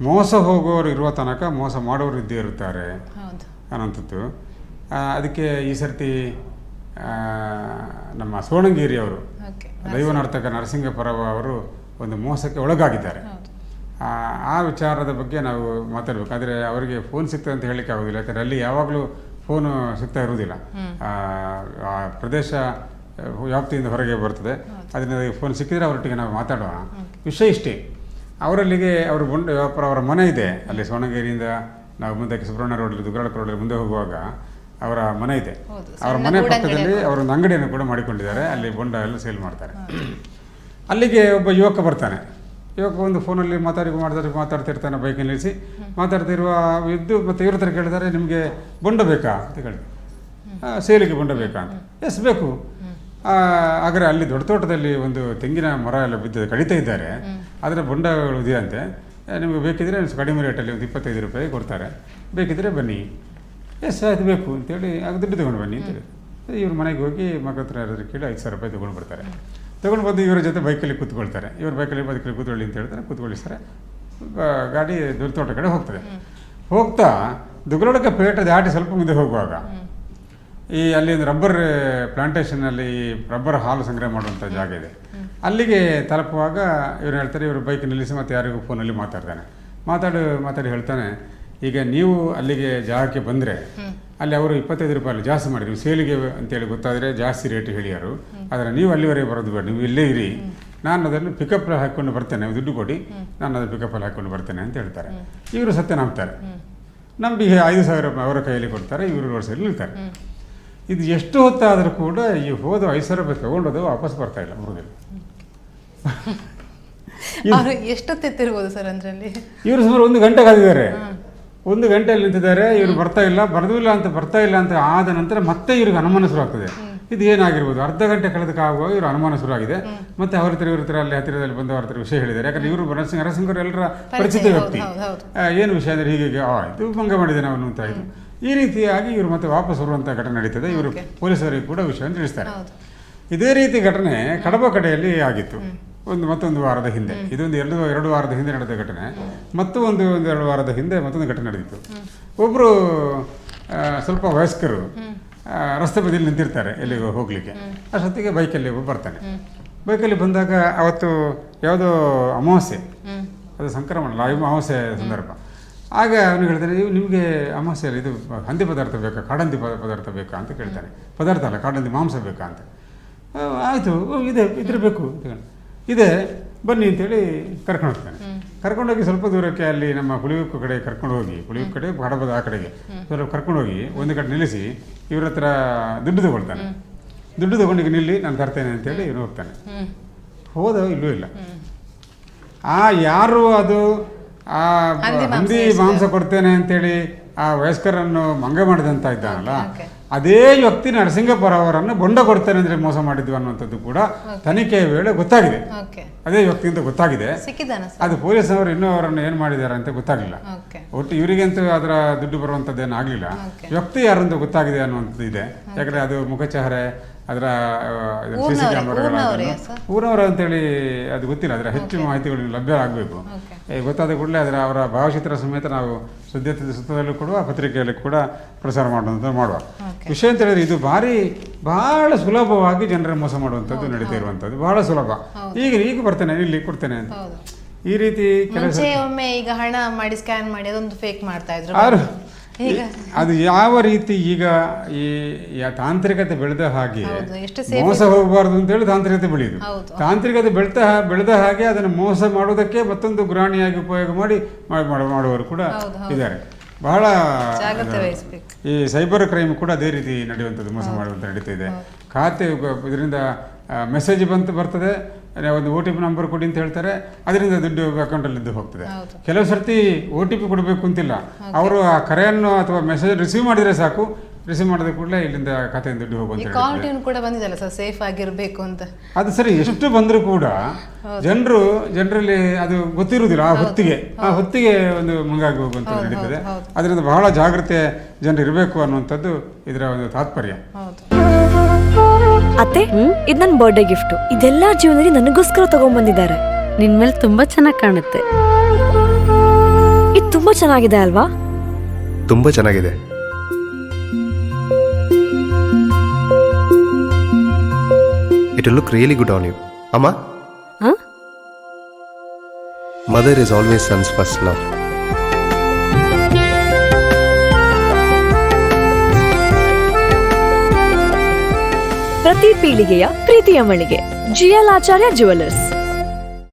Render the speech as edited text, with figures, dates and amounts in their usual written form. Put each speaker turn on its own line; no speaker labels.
ಮೋಸ ಹೋಗೋರು ಇರುವ ತನಕ ಮೋಸ ಮಾಡೋರು ಇದ್ದೇ ಇರ್ತಾರೆ ಅನ್ನೋಂಥದ್ದು. ಅದಕ್ಕೆ ಈ ಸರ್ತಿ ನಮ್ಮ ಸೋಣಂಗೇರಿಯವರು ದೈವನರ್ತಕ ನರಸಿಂಗಪರವ ಅವರು ಒಂದು ಮೋಸಕ್ಕೆ ಒಳಗಾಗಿದ್ದಾರೆ. ಆ ವಿಚಾರದ ಬಗ್ಗೆ ನಾವು ಮಾತಾಡಬೇಕು. ಆದರೆ ಅವರಿಗೆ ಫೋನ್ ಸಿಗ್ತದೆ ಅಂತ ಹೇಳಲಿಕ್ಕೆ ಆಗೋದಿಲ್ಲ, ಯಾಕಂದರೆ ಅಲ್ಲಿ ಯಾವಾಗಲೂ ಫೋನು ಸಿಗ್ತಾ ಇರುವುದಿಲ್ಲ. ಆ ಪ್ರದೇಶ ವ್ಯಾಪ್ತಿಯಿಂದ ಹೊರಗೆ ಬರ್ತದೆ. ಅದರಿಂದ ಫೋನ್ ಸಿಕ್ಕಿದರೆ ಅವರೊಟ್ಟಿಗೆ ನಾವು ಮಾತಾಡೋಣ. ವಿಷಯ ಇಷ್ಟೇ, ಅವರಲ್ಲಿಗೆ ಅವರು ಅವರ ಮನೆ ಇದೆ ಅಲ್ಲಿ ಸೋಣಂಗೇರಿಯಿಂದ ನಾವು ಮುಂದಕ್ಕೆ ಸುಬ್ರಹ್ಮಣ್ಯ ರೋಡಲ್ಲಿ ದುಗ್ರಾಳಕ ರೋಡಲ್ಲಿ ಮುಂದೆ ಹೋಗುವಾಗ ಅವರ ಮನೆ ಇದೆ. ಅವರ ಮನೆ ಪಕ್ಕದಲ್ಲಿ ಅವರೊಂದು ಅಂಗಡಿಯನ್ನು ಕೂಡ ಮಾಡಿಕೊಂಡಿದ್ದಾರೆ. ಅಲ್ಲಿ ಬೊಂಡ ಎಲ್ಲ ಸೇಲ್ ಮಾಡ್ತಾರೆ. ಅಲ್ಲಿಗೆ ಒಬ್ಬ ಯುವಕ ಬರ್ತಾನೆ. ಯುವಕ ಒಂದು ಫೋನಲ್ಲಿ ಮಾತಾಡ್ತಿರ್ತಾನೆ. ಬೈಕಲ್ಲಿ ನಿಲ್ಲಿಸಿ ಮಾತಾಡ್ತಿರುವ ಇದ್ದು ಮತ್ತು ಇವ್ರ ಹತ್ರ ಕೇಳಿದ್ದಾರೆ, ನಿಮಗೆ ಬೊಂಡ ಬೇಕಾ ಅಂತ ಕೇಳಿದೆ. ಸೇಲಿಗೆ ಬೊಂಡ ಬೇಕಾ ಅಂತ. ಎಸ್ ಬೇಕು. ಹಾಗಾದರೆ ಅಲ್ಲಿ ದೊಡ್ಡ ತೋಟದಲ್ಲಿ ಒಂದು ತೆಂಗಿನ ಮರ ಎಲ್ಲ ಬಿದ್ದು ಕಡಿತಾ ಇದ್ದಾರೆ, ಅದರ ಬೊಂಡಗಳು ಇದೆಯಂತೆ, ನಿಮಗೆ ಬೇಕಿದ್ರೆ ಕಡಿಮೆ ರೇಟಲ್ಲಿ ಒಂದು 25 ರೂಪಾಯಿ ಕೊಡ್ತಾರೆ, ಬೇಕಿದ್ರೆ ಬನ್ನಿ. ಎಸ್ ಅದು ಬೇಕು ಅಂತೇಳಿ ಆಗ ದುಡ್ಡು ತೊಗೊಂಡು ಬನ್ನಿ ಅಂತೇಳಿ ಇವ್ರ ಮನೆಗೆ ಹೋಗಿ ಮಗ ಹತ್ರ ಯಾರಾದ್ರೂ ಕೇಳಿ 5,000 ರೂಪಾಯಿ ತೊಗೊಂಡು ಬರ್ತಾರೆ. ತೊಗೊಂಡು ಬಂದು ಇವರ ಜೊತೆ ಬೈಕಲ್ಲಿ ಕೂತ್ಕೊಳ್ತಾರೆ. ಇವ್ರ ಬೈಕಲ್ಲಿ ಬದುಕಲ್ಲಿ ಕೂತ್ಕೊಳ್ಳಿ ಅಂತ ಹೇಳ್ತಾರೆ. ಕೂತ್ಕೊಳ್ಳಿಸ್ತಾರೆ. ಗಾಡಿ ದೊಡ್ಡ ತೋಟ ಕಡೆ ಹೋಗ್ತದೆ. ಹೋಗ್ತಾ ದುಗ್ರಾಳಕ ಪೇಟೆ ದಾಟಿ ಸ್ವಲ್ಪ ಮುಂದೆ ಹೋಗುವಾಗ ಅಲ್ಲಿ ಒಂದು ರಬ್ಬರ್ ಪ್ಲಾಂಟೇಷನಲ್ಲಿ ರಬ್ಬರ್ ಹಾಲು ಸಂಗ್ರಹ ಮಾಡುವಂಥ ಜಾಗ ಇದೆ. ಅಲ್ಲಿಗೆ ತಲುಪುವಾಗ ಇವ್ರು ಹೇಳ್ತಾರೆ, ಇವರು ಬೈಕ್ ನಿಲ್ಲಿಸಿ ಮತ್ತು ಯಾರಿಗೂ ಫೋನಲ್ಲಿ ಮಾತಾಡಿ ಹೇಳ್ತಾನೆ, ಈಗ ನೀವು ಅಲ್ಲಿಗೆ ಜಾಗಕ್ಕೆ ಬಂದರೆ ಅಲ್ಲಿ ಅವರು 25 ರೂಪಾಯಿ ಜಾಸ್ತಿ ಮಾಡಿದ್ರು, ಸೇಲಿಗೆ ಅಂತೇಳಿ ಗೊತ್ತಾದರೆ ಜಾಸ್ತಿ ರೇಟ್ ಹೇಳಿಯಾರು. ಆದರೆ ನೀವು ಅಲ್ಲಿವರೆಗೆ ಬರೋದು ಬೇಡ, ನೀವು ಇಲ್ಲೇ ಇರಿ, ನಾನು ಅದನ್ನು ಪಿಕಪ್ ಹಾಕ್ಕೊಂಡು ಬರ್ತೇನೆ, ದುಡ್ಡು ಕೊಡಿ, ನಾನು ಅದನ್ನು ಪಿಕಪ್ಪಲ್ಲಿ ಹಾಕ್ಕೊಂಡು ಬರ್ತೇನೆ ಅಂತ ಹೇಳ್ತಾರೆ. ಇವರು ಸತ್ಯ ನಂಬ್ತಾರೆ. ನಮಗೆ 5,000 ರೂಪಾಯಿ ಅವರ ಕೈಯಲ್ಲಿ ಕೊಡ್ತಾರೆ. ಇವರು ರೋಡ್ ಸೈಡ್ ನಿಲ್ತಾರೆ. ಇದು ಎಷ್ಟು ಹೊತ್ತಾದರೂ ಕೂಡ ಈ ಹೋದ 5,000 ರೂಪಾಯಿ ತೊಗೊಂಡೋದು ವಾಪಸ್ ಬರ್ತಾ ಇಲ್ಲ ಬರೋದಿಲ್ಲ.
ಎಷ್ಟೊತ್ತಿರ್ಬೋದು ಸರ್ ಅದರಲ್ಲಿ?
ಇವರು ಸುಮಾರು 1 ಗಂಟೆ ಕಾದಿದ್ದಾರೆ. 1 ಗಂಟೆಯಲ್ಲಿ ನಿಂತಿದ್ದಾರೆ. ಇವರು ಬರ್ತಾ ಇಲ್ಲ ಅಂತ ಆದ ನಂತರ ಮತ್ತೆ ಇವ್ರಿಗೆ ಅನುಮಾನ ಶುರು ಆಗ್ತದೆ. ಇದು ಏನಾಗಿರ್ಬೋದು? ಅರ್ಧ ಗಂಟೆ ಕಳೆದಕ್ಕಾಗುವಾಗ ಇವರು ಅನುಮಾನ ಶುರು ಆಗಿದೆ. ಮತ್ತೆ ಅವ್ರ ಹತ್ರ ಅಲ್ಲಿ ಹತ್ತಿರದಲ್ಲಿ ಬಂದವರ ಹತ್ರ ವಿಷಯ ಹೇಳಿದ್ದಾರೆ. ಯಾಕಂದ್ರೆ ಇವರು ನರಸಿಂಗರು ಎಲ್ಲರ ಪರಿಚಿತ ವ್ಯಕ್ತಿ. ಏನು ವಿಷಯ ಅಂದರೆ ಹೀಗೆ ಇದು ಭಂಗ ಮಾಡಿದೆ ನಾವು ಅಂತ ಇದು ಈ ರೀತಿಯಾಗಿ ಇವರು ಮತ್ತೆ ವಾಪಸ್ ಬರುವಂಥ ಘಟನೆ ನಡೀತದೆ. ಇವರು ಪೊಲೀಸರಿಗೆ ಕೂಡ ವಿಷಯವನ್ನು ತಿಳಿಸ್ತಾರೆ. ಇದೇ ರೀತಿ ಘಟನೆ ಕಡಬ ಕಡೆಯಲ್ಲಿ ಆಗಿತ್ತು ಮತ್ತೊಂದು ವಾರದ ಹಿಂದೆ. ಇದೊಂದು ಎರಡು ವಾರದ ಹಿಂದೆ ನಡೆದ ಘಟನೆ. ಮತ್ತು ಒಂದು 2 ವಾರದ ಹಿಂದೆ ಮತ್ತೊಂದು ಘಟನೆ ನಡೆದಿತ್ತು. ಒಬ್ಬರು ಸ್ವಲ್ಪ ವಯಸ್ಕರು ರಸ್ತೆ ಬದಿಯಲ್ಲಿ ನಿಂತಿರ್ತಾರೆ ಎಲ್ಲಿಗೋ ಹೋಗಲಿಕ್ಕೆ. ಅಷ್ಟೊತ್ತಿಗೆ ಬೈಕಲ್ಲಿ ಬರ್ತಾನೆ. ಬೈಕಲ್ಲಿ ಬಂದಾಗ ಅವತ್ತು ಯಾವುದೋ ಅಮಾವಾಸ್ಯೆ, ಅದು ಸಂಕ್ರಮಣ ಅಮಾವಾಸ್ಯೆ ಸಂದರ್ಭ. ಆಗ ಅವನು ಹೇಳ್ತಾನೆ, ನಿಮಗೆ ಅಮಾವಾಸ್ಯೆಯಲ್ಲಿ ಇದು ಹಂದಿ ಪದಾರ್ಥ ಬೇಕಾ, ಕಾಡಂದಿ ಪದಾರ್ಥ ಬೇಕಾ ಅಂತ ಕೇಳ್ತಾನೆ. ಪದಾರ್ಥ ಅಲ್ಲ, ಕಾಡಂದಿ ಮಾಂಸ ಬೇಕಾ ಅಂತ. ಆಯಿತು, ಇದ್ರೆ ಬೇಕು ಇದೆ, ಬನ್ನಿ ಅಂತೇಳಿ ಕರ್ಕೊಂಡು ಹೋಗ್ತಾನೆ. ಕರ್ಕೊಂಡೋಗಿ ಸ್ವಲ್ಪ ದೂರಕ್ಕೆ ಅಲ್ಲಿ ನಮ್ಮ ಹುಳಿಯುಕ್ಕು ಕಡೆ ಕರ್ಕೊಂಡು ಹೋಗಿ, ಹುಳಿಯುಕ್ಕು ಕಡೆ ಕಡಬದ ಆ ಕಡೆಗೆ ಸ್ವಲ್ಪ ಕರ್ಕೊಂಡು ಹೋಗಿ ಒಂದು ಕಡೆ ನಿಲ್ಲಿಸಿ ಇವ್ರ ಹತ್ರ ದುಡ್ಡು ತಗೊಳ್ತಾನೆ. ದುಡ್ಡು ತಗೊಂಡಿಗೆ ನಿಲ್ಲಿ, ನಾನು ತರ್ತೇನೆ ಅಂತೇಳಿ ಇವನು ಹೋಗ್ತಾನೆ. ಹೋದ ಇಲ್ಲೂ ಇಲ್ಲ. ಯಾರು ಅದು ಹಂದಿ ಮಾಂಸ ಕೊಡ್ತೇನೆ ಅಂತೇಳಿ ಆ ವಯಸ್ಕರನ್ನು ಮಂಗ ಮಾಡಿದಂತ ಇದ್ದಾನಲ್ಲ, ಅದೇ ವ್ಯಕ್ತಿ ನರಸಿಂಗಪುರ ಅವರನ್ನು ಬೊಂಡ ಕೊಡ್ತೇನೆ ಅಂದ್ರೆ ಮೋಸ ಮಾಡಿದ್ವಿ ಅನ್ನುವಂಥದ್ದು ಕೂಡ ತನಿಖೆಯ ವೇಳೆ ಗೊತ್ತಾಗಿದೆ. ಅದೇ ವ್ಯಕ್ತಿ ಅಂತ ಗೊತ್ತಾಗಿದೆ. ಅದು ಪೊಲೀಸವರು ಇನ್ನೂ ಅವರನ್ನು ಏನು ಮಾಡಿದ್ದಾರೆ ಅಂತ ಗೊತ್ತಾಗಲಿಲ್ಲ. ಒಟ್ಟು ಇವರಿಗಂತೂ ಅದರ ದುಡ್ಡು ಬರುವಂಥದ್ದೇನು ಆಗಲಿಲ್ಲ. ವ್ಯಕ್ತಿ ಯಾರು ಅಂತ ಗೊತ್ತಾಗಿದೆ ಅನ್ನುವಂಥದ್ದು ಇದೆ. ಯಾಕಂದರೆ ಅದು ಮುಖಚಹರೆ, ಅದರ CC ಕ್ಯಾಮರಾಗಳ ಊರವರು ಅಂತೇಳಿ ಅದು ಗೊತ್ತಿಲ್ಲ. ಅದರ ಹೆಚ್ಚು ಮಾಹಿತಿಗಳು ಲಭ್ಯ ಆಗಬೇಕು. ಗೊತ್ತಾದ ಕೂಡಲೇ ಅವರ ಭಾವಚಿತ್ರ ಸಮೇತ ನಾವು ಸುತ್ತದಲ್ಲೂ ಕೊಡುವ, ಪತ್ರಿಕೆಯಲ್ಲಿ ಕೂಡ ಪ್ರಸಾರ ಮಾಡುವ ವಿಷಯ ಅಂತ ಹೇಳಿದ್ರೆ, ಇದು ಬಹಳ ಸುಲಭವಾಗಿ ಜನರ ಮೋಸ ಮಾಡುವಂಥದ್ದು ನಡೀತಾ ಇರುವಂಥದ್ದು. ಬಹಳ ಸುಲಭ. ಈಗ ಬರ್ತೇನೆ, ಇಲ್ಲಿ ಕೊಡ್ತೇನೆ ಅಂತ ಈ ರೀತಿ ಕೆಲಸ.
ಒಮ್ಮೆ ಈಗ ಹಣ ಮಾಡಿ ಸ್ಕ್ಯಾನ್ ಮಾಡಿ ಅದೊಂದು ಫೇಕ್ ಮಾಡ್ತಾ ಇದ್ರು.
ಅದು ಯಾವ ರೀತಿ ಈಗ ಈ ತಾಂತ್ರಿಕತೆ ಬೆಳೆದ ಹಾಗೆ ಮೋಸ ಹೋಗಬಾರ್ದು ಅಂತೇಳಿ ತಾಂತ್ರಿಕತೆ ಬೆಳೆಯುದು. ತಾಂತ್ರಿಕತೆ ಬೆಳೆದ ಹಾಗೆ ಅದನ್ನು ಮೋಸ ಮಾಡುವುದಕ್ಕೆ ಮತ್ತೊಂದು ಗುರಾಣಿಯಾಗಿ ಉಪಯೋಗ ಮಾಡುವವರು ಕೂಡ ಇದ್ದಾರೆ. ಬಹಳ ಈ ಸೈಬರ್ ಕ್ರೈಮ್ ಕೂಡ ಅದೇ ರೀತಿ ನಡೆಯುವಂಥದ್ದು, ಮೋಸ ಮಾಡುವಂಥ ನಡೀತಾ ಇದೆ. ಖಾತೆ ಇದರಿಂದ ಮೆಸೇಜ್ ಬರ್ತದೆ, ಒಂದು OTP ನಂಬರ್ ಕೊಡಿ ಅಂತ ಹೇಳ್ತಾರೆ, ಅದರಿಂದ ದುಡ್ಡು ಅಕೌಂಟಲ್ಲಿ ಹೋಗ್ತದೆ. ಕೆಲವು ಸರ್ತಿ OTP ಕೊಡಬೇಕು ಅಂತಿಲ್ಲ, ಅವರು ಆ ಕರೆಯನ್ನು ಅಥವಾ ಮೆಸೇಜ್ ರಿಸೀವ್ ಮಾಡಿದರೆ ಸಾಕು, ರಿಸೀವ್ ಮಾಡಿದ ಕೂಡಲೇ ಇಲ್ಲಿಂದ ಖಾತೆಯಿಂದ ದುಡ್ಡು ಹೋಗುವಂತ
ಕೂಡ ಬಂದಿದೆಲ್ಲ ಸರ್, ಸೇಫ್ ಆಗಿರಬೇಕು ಅಂತ.
ಅದು ಸರಿ, ಎಷ್ಟು ಬಂದರೂ ಕೂಡ ಜನರಲ್ಲಿ ಅದು ಗೊತ್ತಿರುವುದಿಲ್ಲ. ಆ ಹೊತ್ತಿಗೆ ಒಂದು ಮುಂಗಾಗಿ ಹೋಗುವಂತ ನಡೀತದೆ. ಅದರಿಂದ ಬಹಳ ಜಾಗ್ರತೆ ಜನರು ಇರಬೇಕು ಅನ್ನುವಂಥದ್ದು ಇದರ ಒಂದು ತಾತ್ಪರ್ಯ.
ಅತ್ತೆ, ಇದು ನನ್ನ ಬರ್ಡೇ ಗಿಫ್ಟ್. ಇದೆಲ್ಲ ಜೀವನದಲ್ಲಿ ನನಗೋಸ್ಕರ ತಗೊಂಡ್ಬಂದಿದ್ದಾರೆ.
ನಿನ್ ಮೇಲೆ ತುಂಬಾ ಚೆನ್ನಾಗಿ ಕಾಣುತ್ತೆ.
ಚೆನ್ನಾಗಿದೆ ಅಲ್ವಾ?
ತುಂಬ ಚೆನ್ನಾಗಿದೆ. It will look really good on you. ಅಮ್ಮ, mother is always son's first love.
ಪ್ರತಿ ಪೀಳಿಗೆಯ ಪ್ರೀತಿಯ ಮಳಿಗೆ GL ಆಚಾರ್ಯ ಜುವೆಲ್ಲರ್ಸ್.